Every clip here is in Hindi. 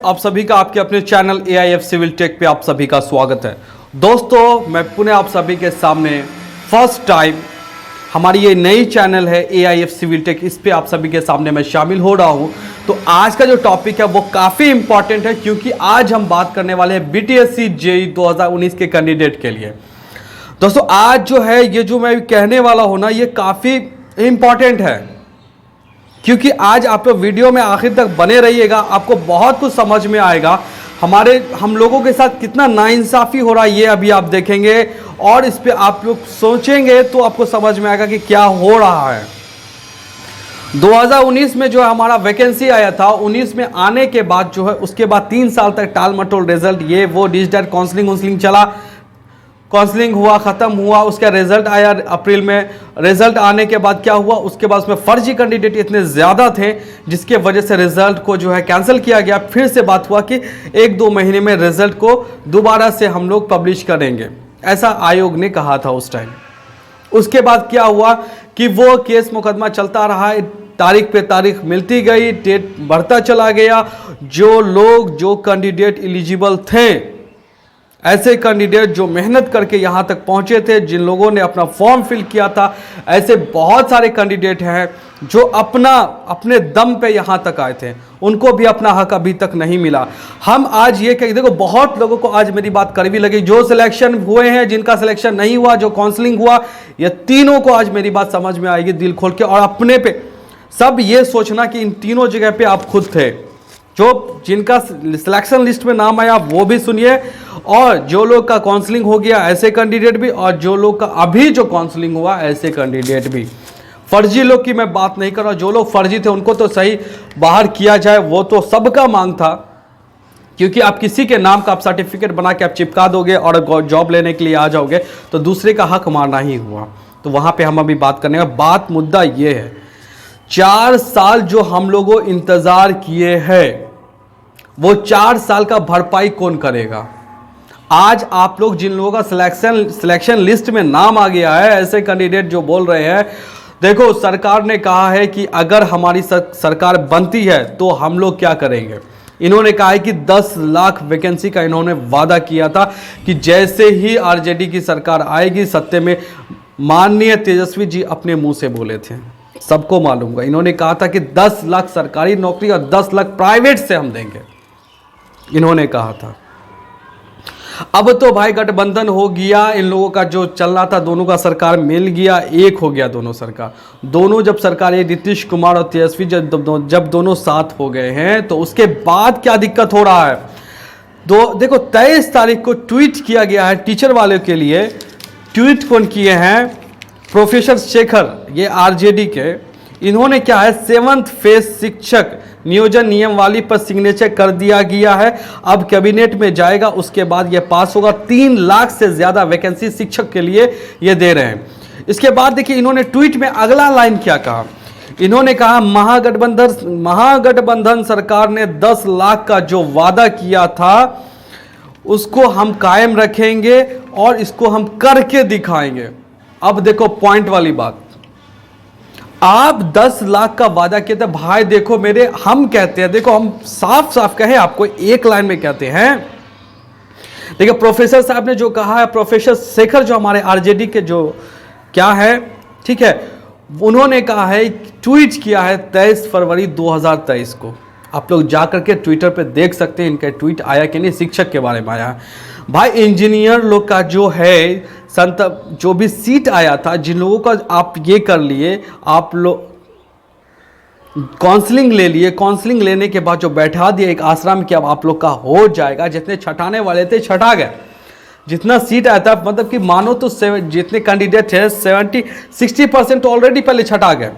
आप सभी का आपके अपने चैनल AIF सिविल टेक पे आप सभी का स्वागत है। दोस्तों मैं पुनः आप सभी के सामने फर्स्ट टाइम हमारी ये नई चैनल है AIF सिविल टेक, इस पे आप सभी के सामने मैं शामिल हो रहा हूँ। तो आज का जो टॉपिक है वो काफ़ी इंपॉर्टेंट है, क्योंकि आज हम बात करने वाले हैं BTSC JEE 2019 के कैंडिडेट के लिए। दोस्तों आज जो है ये जो मैं कहने वाला हूँ ना, ये काफ़ी इंपॉर्टेंट है, क्योंकि आज आप लोग वीडियो में आखिर तक बने रहिएगा, आपको बहुत कुछ समझ में आएगा। हम लोगों के साथ कितना नाइंसाफ़ी हो रहा है ये अभी आप देखेंगे, और इस पे आप लोग सोचेंगे तो आपको समझ में आएगा कि क्या हो रहा है। 2019 में जो है हमारा वैकेंसी आया था, 19 में आने के बाद जो है उसके बाद 3 साल तक टाल मटोल रिजल्ट, ये वो डिजिटल काउंसलिंग चला, काउंसलिंग हुआ, ख़त्म हुआ, उसका रिजल्ट आया अप्रैल में। रिजल्ट आने के बाद क्या हुआ, उसके बाद उसमें फर्जी कैंडिडेट इतने ज़्यादा थे जिसके वजह से रिजल्ट को जो है कैंसिल किया गया। फिर से बात हुआ कि 1-2 महीने में रिजल्ट को दोबारा से हम लोग पब्लिश करेंगे, ऐसा आयोग ने कहा था उस टाइम। उसके बाद क्या हुआ कि वो केस मुकदमा चलता रहा, तारीख पे तारीख मिलती गई, डेट बढ़ता चला गया। जो कैंडिडेट एलिजिबल थे, ऐसे कैंडिडेट जो मेहनत करके यहाँ तक पहुँचे थे, जिन लोगों ने अपना फॉर्म फिल किया था, ऐसे बहुत सारे कैंडिडेट हैं जो अपने दम पे यहाँ तक आए थे, उनको भी अपना हक अभी तक नहीं मिला। हम आज ये कह, देखो बहुत लोगों को आज मेरी बात कड़वी लगी, जो सिलेक्शन हुए हैं, जिनका सिलेक्शन नहीं हुआ, जो काउंसलिंग हुआ, ये तीनों को आज मेरी बात समझ में आएगी दिल खोल के। और अपने पे सब ये सोचना कि इन तीनों जगह पे आप खुद थे, जो जिनका सिलेक्शन लिस्ट में नाम आया वो भी सुनिए, और जो लोग का काउंसलिंग हो गया ऐसे कैंडिडेट भी, और जो लोग का अभी जो काउंसलिंग हुआ ऐसे कैंडिडेट भी। फर्जी लोग की मैं बात नहीं कर रहा, जो लोग फर्जी थे उनको तो सही बाहर किया जाए, वो तो सबका मांग था, क्योंकि आप किसी के नाम का आप सर्टिफिकेट बना के आप चिपका दोगे और जॉब लेने के लिए आ जाओगे तो दूसरे का हक मारना ही हुआ। तो वहाँ पे हम अभी बात करने का मुद्दा ये है, 4 साल जो हम लोगों इंतज़ार किए हैं, वो 4 साल का भरपाई कौन करेगा। आज आप लोग जिन लोगों का सिलेक्शन लिस्ट में नाम आ गया है, ऐसे कैंडिडेट जो बोल रहे हैं, देखो सरकार ने कहा है कि अगर हमारी सरकार बनती है तो हम लोग क्या करेंगे। इन्होंने कहा है कि 10 लाख वैकेंसी का इन्होंने वादा किया था कि जैसे ही आरजेडी की सरकार आएगी सत्ते में, माननीय तेजस्वी जी अपने मुंह से बोले थे, सबको मालूम है, इन्होंने कहा था कि 10 लाख सरकारी नौकरी और 10 लाख प्राइवेट से हम देंगे, इन्होंने कहा था। अब तो भाई गठबंधन हो गया, इन लोगों का जो चल रहा था, दोनों का सरकार मिल गया, एक हो गया दोनों सरकार। दोनों जब सरकार, ये नीतीश कुमार और तेजस्वी जब दोनों साथ हो गए हैं, तो उसके बाद क्या दिक्कत हो रहा है। देखो 23 तारीख को ट्वीट किया गया है टीचर वाले के लिए। ट्वीट कौन किए हैं, प्रोफेसर शेखर, ये आरजेडी के। इन्होंने क्या है, 7th फेज शिक्षक नियोजन नियमावली पर सिग्नेचर कर दिया गया है, अब कैबिनेट में जाएगा, उसके बाद ये पास होगा। 3 लाख से ज़्यादा वैकेंसी शिक्षक के लिए ये दे रहे हैं। इसके बाद देखिए इन्होंने ट्वीट में अगला लाइन क्या कहा, इन्होंने कहा महागठबंधन सरकार ने 10 लाख का जो वादा किया था उसको हम कायम रखेंगे और इसको हम करके दिखाएंगे। अब देखो पॉइंट वाली बात, आप 10 लाख का वादा किया था भाई, देखो हम कहते हैं, देखो हम साफ साफ कहें आपको, एक लाइन में कहते हैं। देखिए प्रोफेसर साहब ने जो कहा है, प्रोफेसर शेखर जो हमारे आरजेडी के जो क्या है, ठीक है, उन्होंने कहा है, ट्वीट किया है 23 फरवरी 2023 को। आप लोग जाकर के ट्विटर पे देख सकते हैं इनका ट्वीट आया कि नहीं, शिक्षक के बारे में आया। भाई इंजीनियर लोग का जो है जो भी सीट आया था, जिन लोगों का आप ये कर लिए, आप लोग काउंसलिंग ले लिए, काउंसलिंग लेने के बाद जो बैठा दिया एक आश्रम कि अब आप लोग का हो जाएगा, जितने छटाने वाले थे छटा गए, जितना सीट आया था, मतलब कि मानो तो जितने कैंडिडेट थे 60% ऑलरेडी पहले छटा गए,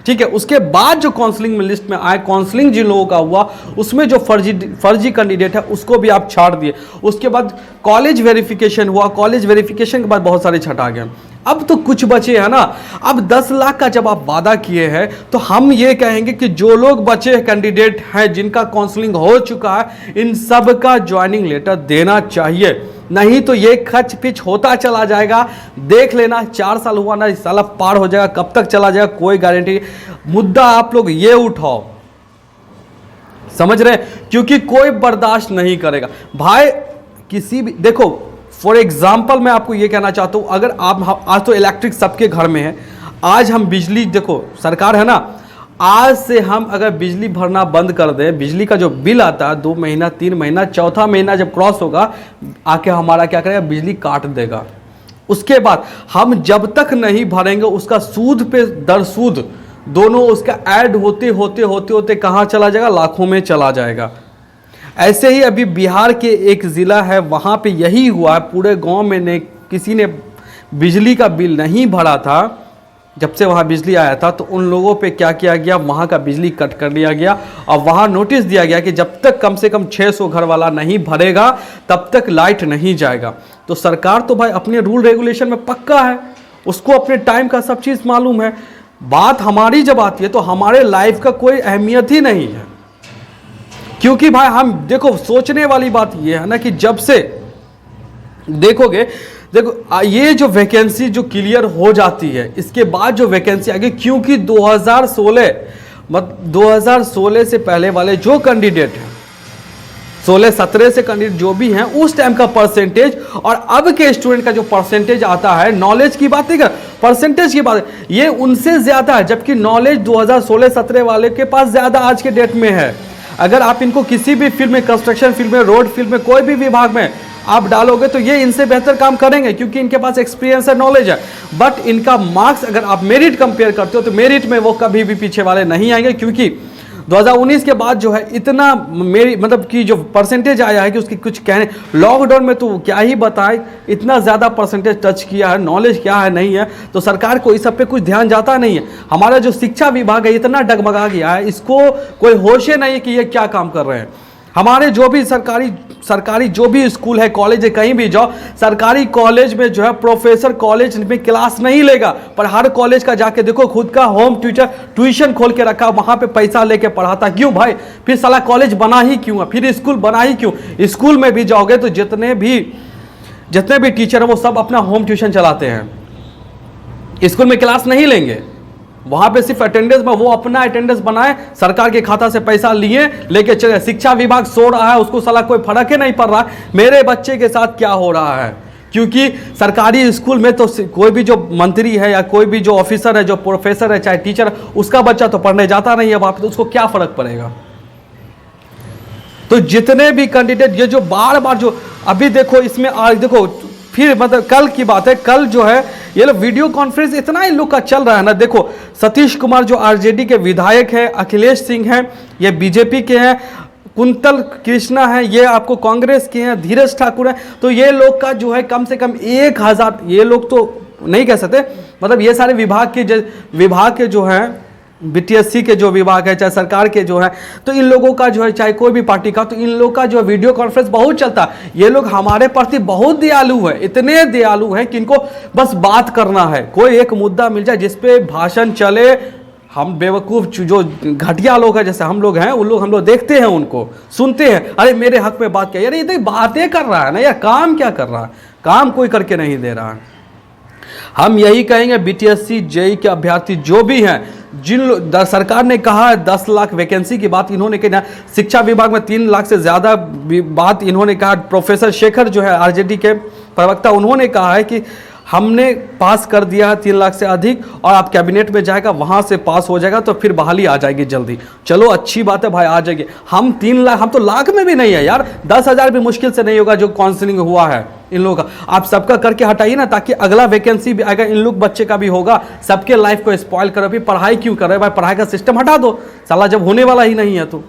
ठीक है। उसके बाद जो काउंसलिंग में लिस्ट में आए, काउंसलिंग जिन लोगों का हुआ उसमें जो फर्जी कैंडिडेट है उसको भी आप छाड़ दिए। उसके बाद कॉलेज वेरिफिकेशन हुआ, कॉलेज वेरिफिकेशन के बाद बहुत सारे छटा गए। अब तो कुछ बचे हैं ना। अब 10 लाख का जब आप वादा किए हैं तो हम ये कहेंगे कि जो लोग बचे कैंडिडेट हैं, जिनका काउंसलिंग हो चुका है, इन सब का ज्वाइनिंग लेटर देना चाहिए, नहीं तो ये खच पिच होता चला जाएगा। देख लेना 4 साल हुआ ना, इस साल पार हो जाएगा, कब तक चला जाएगा कोई गारंटी। मुद्दा आप लोग ये उठाओ, समझ रहे हैं, क्योंकि कोई बर्दाश्त नहीं करेगा भाई किसी भी। देखो फॉर एग्जाम्पल मैं आपको ये कहना चाहता हूँ, अगर आप आज तो इलेक्ट्रिक सबके घर में है, आज हम बिजली, देखो सरकार है ना, आज से हम अगर बिजली भरना बंद कर दें, बिजली का जो बिल आता है 2 महीना 3 महीना, चौथा महीना जब क्रॉस होगा आके हमारा क्या करेगा, बिजली काट देगा। उसके बाद हम जब तक नहीं भरेंगे उसका सूद पे दर सूद दोनों उसका ऐड होते होते होते होते कहाँ चला जाएगा, लाखों में चला जाएगा। ऐसे ही अभी बिहार के एक ज़िला है, वहाँ पे यही हुआ है, पूरे गांव में ने किसी ने बिजली का बिल नहीं भरा था, जब से वहाँ बिजली आया था तो उन लोगों पे क्या किया गया, वहाँ का बिजली कट कर दिया गया और वहाँ नोटिस दिया गया कि जब तक कम से कम 600 घर वाला नहीं भरेगा तब तक लाइट नहीं जाएगा। तो सरकार तो भाई अपने रूल रेगुलेशन में पक्का है, उसको अपने टाइम का सब चीज़ मालूम है। बात हमारी जब आती है तो हमारे लाइफ का कोई अहमियत ही नहीं है, क्योंकि भाई हम देखो सोचने वाली बात ये है ना कि जब से देखोगे, देखो ये जो वैकेंसी जो क्लियर हो जाती है इसके बाद जो वैकेंसी आगे, क्योंकि 2016 से पहले वाले जो कैंडिडेट हैं, 16-17 से कैंडिडेट जो भी हैं, उस टाइम का परसेंटेज और अब के स्टूडेंट का जो परसेंटेज आता है, नॉलेज की बात नहीं कर, परसेंटेज की बात, ये उनसे ज़्यादा है, जबकि नॉलेज 2016-17 वाले के पास ज़्यादा आज के डेट में है। अगर आप इनको किसी भी फील्ड में, कंस्ट्रक्शन फील्ड में, रोड फील्ड में, कोई भी विभाग में आप डालोगे तो ये इनसे बेहतर काम करेंगे, क्योंकि इनके पास एक्सपीरियंस है, नॉलेज है। बट इनका मार्क्स अगर आप मेरिट कंपेयर करते हो तो मेरिट में वो कभी भी पीछे वाले नहीं आएंगे, क्योंकि 2019 के बाद जो है इतना मेरी मतलब कि जो परसेंटेज आया है कि उसकी कुछ कहने, लॉकडाउन में तो क्या ही बताए, इतना ज़्यादा परसेंटेज टच किया है, नॉलेज क्या है नहीं है, तो सरकार को इस सब पे कुछ ध्यान जाता नहीं है। हमारा जो शिक्षा विभाग है इतना डगमगा गया है, इसको कोई होश ही नहीं है कि ये क्या काम कर रहे हैं। हमारे जो भी सरकारी जो भी स्कूल है, कॉलेज है, कहीं भी जाओ, सरकारी कॉलेज में जो है प्रोफेसर कॉलेज में क्लास नहीं लेगा, पर हर कॉलेज का जाके देखो खुद का होम ट्यूशन खोल के रखा, वहाँ पे पैसा लेके पढ़ाता। क्यों भाई, फिर साला कॉलेज बना ही क्यों है, फिर स्कूल बना ही क्यों? स्कूल में भी जाओगे तो जितने भी टीचर है वो सब अपना होम ट्यूशन चलाते हैं, स्कूल में क्लास नहीं लेंगे, वहां पे सिर्फ अटेंडेंस में वो अपना अटेंडेंस बनाए, सरकार के खाता से पैसा लिए लेके चले। शिक्षा विभाग सो रहा है, उसको साला कोई फर्क ही नहीं पड़ रहा मेरे बच्चे के साथ क्या हो रहा है, क्योंकि सरकारी स्कूल में तो कोई भी जो मंत्री है या कोई भी जो ऑफिसर है, जो प्रोफेसर है, चाहे टीचर, उसका बच्चा तो पढ़ने जाता नहीं है वहां पे, तो उसको क्या फर्क पड़ेगा। तो जितने भी कैंडिडेट ये जो बार बार जो अभी देखो इसमें देखो फिर मतलब कल की बात है, कल जो है ये लोग वीडियो कॉन्फ्रेंस इतना इन लोग का चल रहा है ना। देखो सतीश कुमार जो आरजेडी के विधायक है, अखिलेश सिंह हैं ये बीजेपी के हैं, कुंतल कृष्णा है ये आपको कांग्रेस के हैं, धीरज ठाकुर है, तो ये लोग का जो है कम से कम 1000, ये लोग तो नहीं कह सकते, मतलब ये सारे विभाग के जो हैं बीटीएससी के जो विभाग है, चाहे सरकार के जो है, तो इन लोगों का जो है चाहे कोई भी पार्टी का, तो इन लोग का जो वीडियो कॉन्फ्रेंस बहुत चलता है। ये लोग हमारे प्रति बहुत दयालु है, इतने दयालु हैं कि इनको बस बात करना है, कोई एक मुद्दा मिल जाए जिसपे भाषण चले। हम बेवकूफ़ जो घटिया लोग हैं जैसे हम लोग हैं, उन लोग हम लोग देखते हैं, उनको सुनते हैं, अरे मेरे हक में बात किया, यार ये बातें कर रहा है ना यार, काम क्या कर रहा है, काम कोई करके नहीं दे रहा है। हम यही कहेंगे बीटीएससी जेईई के अभ्यर्थी जो भी हैं, सरकार ने कहा है 10 लाख वैकेंसी की बात इन्होंने कही ना, शिक्षा विभाग में 3 लाख से ज़्यादा बात इन्होंने कहा। प्रोफेसर शेखर जो है आरजेडी के प्रवक्ता, उन्होंने कहा है कि हमने पास कर दिया है 3 लाख से अधिक, और आप कैबिनेट में जाएगा वहाँ से पास हो जाएगा तो फिर बहाली आ जाएगी जल्दी। चलो अच्छी बात है भाई, आ जाएगी। हम 3 लाख, हम तो लाख में भी नहीं है यार, 10,000 भी मुश्किल से नहीं होगा जो काउंसलिंग हुआ है इन लोगों का। आप सबका करके हटाइए ना, ताकि अगला वैकेंसी भी आएगा, इन लोग बच्चे का भी होगा, सबके लाइफ को स्पॉइल करो। फिर पढ़ाई क्यों कर रहे भाई, पढ़ाई का सिस्टम हटा दो साला, जब होने वाला ही नहीं है। तो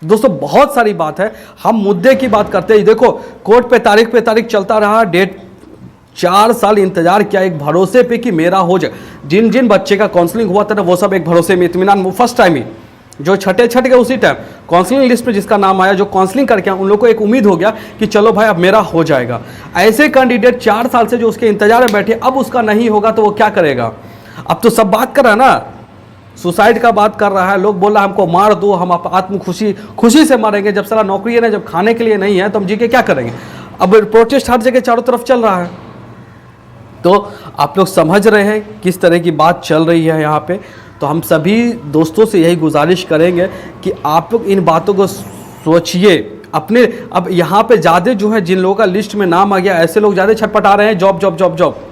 दोस्तों बहुत सारी बात है, हम मुद्दे की बात करते हैं। देखो कोर्ट पे तारीख चलता रहा, डेट 4 साल इंतजार किया एक भरोसे पे कि मेरा हो जाए। जिन जिन बच्चे का काउंसलिंग हुआ था ना, वो सब एक भरोसे में इत्मीनान, फर्स्ट टाइम ही जो छठ गए उसी टाइम काउंसलिंग लिस्ट में जिसका नाम आया, जो काउंसलिंग करके उन लोगों को एक उम्मीद हो गया कि चलो भाई अब मेरा हो जाएगा। ऐसे कैंडिडेट 4 साल से जो उसके इंतजार में बैठे, अब उसका नहीं होगा तो वो क्या करेगा। अब तो सब बात कर रहा है ना, सुसाइड का बात कर रहा है, लोग बोल रहा है हमको मार दो, हम आत्म खुशी से मरेंगे। जब सारा नौकरी है ना, जब खाने के लिए नहीं है तो हम जी के क्या करेंगे। अब प्रोटेस्ट हर जगह चारों तरफ चल रहा है, तो आप लोग समझ रहे हैं किस तरह की बात चल रही है यहाँ पे। तो हम सभी दोस्तों से यही गुजारिश करेंगे कि आप लोग इन बातों को सोचिए अपने। अब यहाँ पे ज़्यादा जो है जिन लोगों का लिस्ट में नाम आ गया, ऐसे लोग ज़्यादा छटपटा रहे हैं जॉब जॉब जॉब जॉब।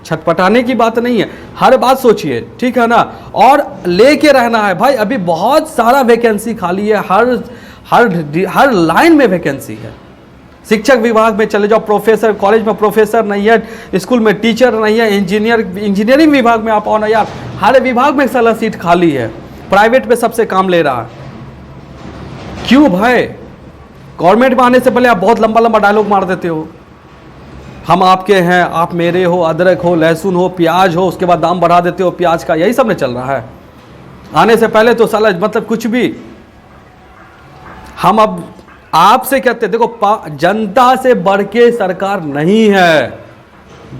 छटपटाने की बात नहीं है, हर बात सोचिए, ठीक है ना, और लेके रहना है भाई। अभी बहुत सारा वैकेंसी खाली है, हर लाइन में वैकेंसी है। शिक्षक विभाग में चले जाओ, प्रोफेसर, कॉलेज में प्रोफेसर नहीं है, स्कूल में टीचर नहीं है, इंजीनियरिंग विभाग में आप आओ ना यार, हर विभाग में साला सीट खाली है। प्राइवेट में सबसे काम ले रहा है, क्यों भाई? गवर्नमेंट में आने से पहले आप बहुत लंबा लंबा डायलॉग मार देते हो, हम आपके हैं, आप मेरे हो, अदरक हो, लहसुन हो, प्याज हो, उसके बाद दाम बढ़ा देते हो प्याज का, यही सब ने चल रहा है। आने से पहले तो साला मतलब कुछ भी। हम अब आपसे कहते हैं, देखो जनता से बढ़ के सरकार नहीं है।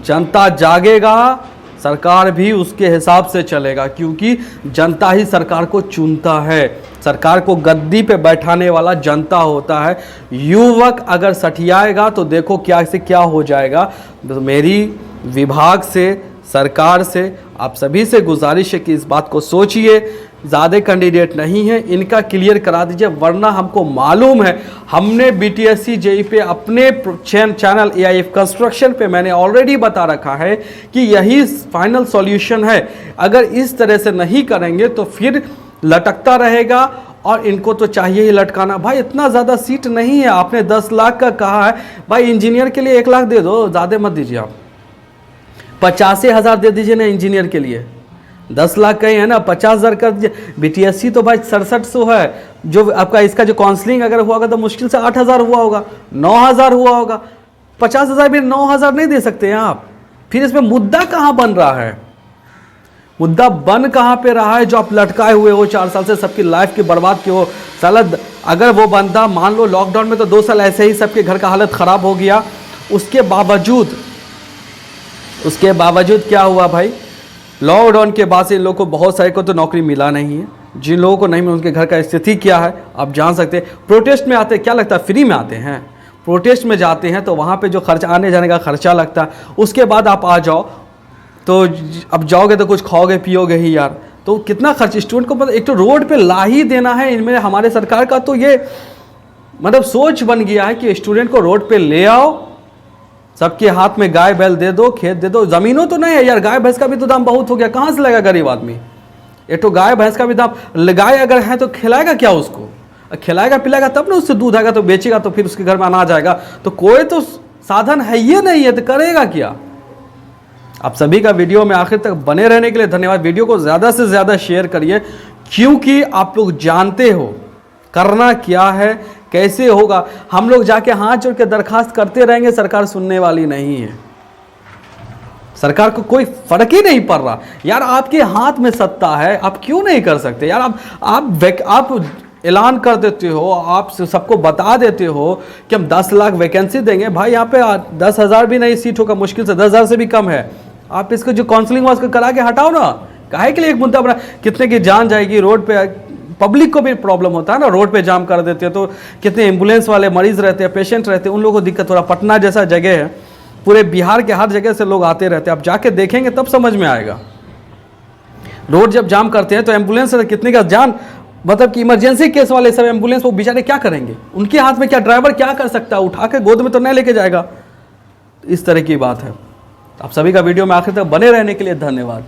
जनता जागेगा, सरकार भी उसके हिसाब से चलेगा, क्योंकि जनता ही सरकार को चुनता है। सरकार को गद्दी पे बैठाने वाला जनता होता है। युवक अगर सठियाएगा तो देखो क्या से क्या हो जाएगा। तो मेरी विभाग से, सरकार से, आप सभी से गुजारिश है कि इस बात को सोचिए। ज़्यादा कैंडिडेट नहीं है, इनका क्लियर करा दीजिए, वरना हमको मालूम है, हमने बीटीएससी जेई पे अपने चैनल एआईएफ कंस्ट्रक्शन पे मैंने ऑलरेडी बता रखा है कि यही फाइनल सॉल्यूशन है। अगर इस तरह से नहीं करेंगे तो फिर लटकता रहेगा, और इनको तो चाहिए ही लटकाना। भाई इतना ज़्यादा सीट नहीं है, आपने 10 लाख का कहा है, भाई इंजीनियर के लिए 1 लाख दे दो, ज़्यादा मत दीजिए आप। 85,000 दे दीजिए ना इंजीनियर के लिए, 10 लाख कहीं है ना, 50,000 कर दीजिए। बीटीएससी तो भाई 6700 है, जो आपका इसका जो काउंसलिंग अगर हुआ होगा तो मुश्किल से 8,000 हुआ होगा, 9,000 हुआ होगा। 50,000 भी 9,000 नहीं दे सकते हैं आप। फिर इसमें मुद्दा कहाँ बन रहा है? मुद्दा बन कहाँ पे रहा है? जो आप लटकाए हुए हो 4 साल से, सबकी लाइफ की बर्बाद की हो। साला अगर वो बंदा मान लो लॉकडाउन में तो 2 साल ऐसे ही सबके घर का हालत ख़राब हो गया, उसके बावजूद क्या हुआ भाई? लॉकडाउन के बाद से इन लोगों को बहुत सारे को तो नौकरी मिला नहीं है। जिन लोगों को नहीं मिला उनके घर का स्थिति क्या है आप जान सकते हैं। प्रोटेस्ट में आते क्या लगता है? फ्री में आते हैं। प्रोटेस्ट में जाते हैं तो वहाँ पे जो खर्चा, आने जाने का खर्चा लगता है, उसके बाद आप आ जाओ तो अब जाओगे तो कुछ खाओगे पियोगे ही यार, तो कितना खर्च स्टूडेंट को पता। एक तो रोड पे ला ही देना है इनमें हमारे सरकार का, तो ये मतलब सोच बन गया है कि स्टूडेंट को रोड पे ले आओ, सबके हाथ में गाय बैल दे दो, खेत दे दो। ज़मीनों तो नहीं है यार, गाय भैंस का भी तो दाम बहुत हो गया, कहाँ से लाएगा गरीब आदमी? एक तो गाय भैंस का भी दाम, गाय अगर है तो खिलाएगा क्या उसको? खिलाएगा पिलाएगा तब ना उससे दूध आएगा, तो बेचेगा तो फिर उसके घर में अनाज आएगा। तो कोई तो साधन है ये नहीं है, तो करेगा क्या? आप सभी का वीडियो में आखिर तक बने रहने के लिए धन्यवाद। वीडियो को ज़्यादा से ज़्यादा शेयर करिए, क्योंकि आप लोग जानते हो करना क्या है, कैसे होगा। हम लोग जाके हाथ जोड़ के दरखास्त करते रहेंगे, सरकार सुनने वाली नहीं है। सरकार को कोई फर्क ही नहीं पड़ रहा यार। आपके हाथ में सत्ता है, आप क्यों नहीं कर सकते यार? आप ऐलान कर देते हो, आप सबको बता देते हो कि हम 10 लाख वैकेंसी देंगे। भाई यहाँ पे 10,000 भी नहीं सीट होगा, मुश्किल से 10,000 से भी कम है। आप इसको जो काउंसलिंग वास्ते करा के हटाओ ना, काहे के लिए एक मुद्दा बना? कितने की जान जाएगी रोड पे, पब्लिक को भी प्रॉब्लम होता है ना, रोड पे जाम कर देते हैं तो कितने एम्बुलेंस वाले मरीज रहते हैं, पेशेंट रहते हैं, उन लोगों को दिक्कत हो रहा। पटना जैसा जगह है, पूरे बिहार के हर जगह से लोग आते रहते हैं। आप जाके देखेंगे तब समझ में आएगा। रोड जब जाम करते हैं तो एम्बुलेंस कितने का जान, मतलब कि इमरजेंसी केस वाले सब एम्बुलेंस वो बेचारे क्या करेंगे? उनके हाथ में क्या, ड्राइवर क्या कर सकता है? उठा के गोद में तो नहीं लेके जाएगा। इस तरह की बात है। आप सभी का वीडियो में आखिर तक बने रहने के लिए धन्यवाद।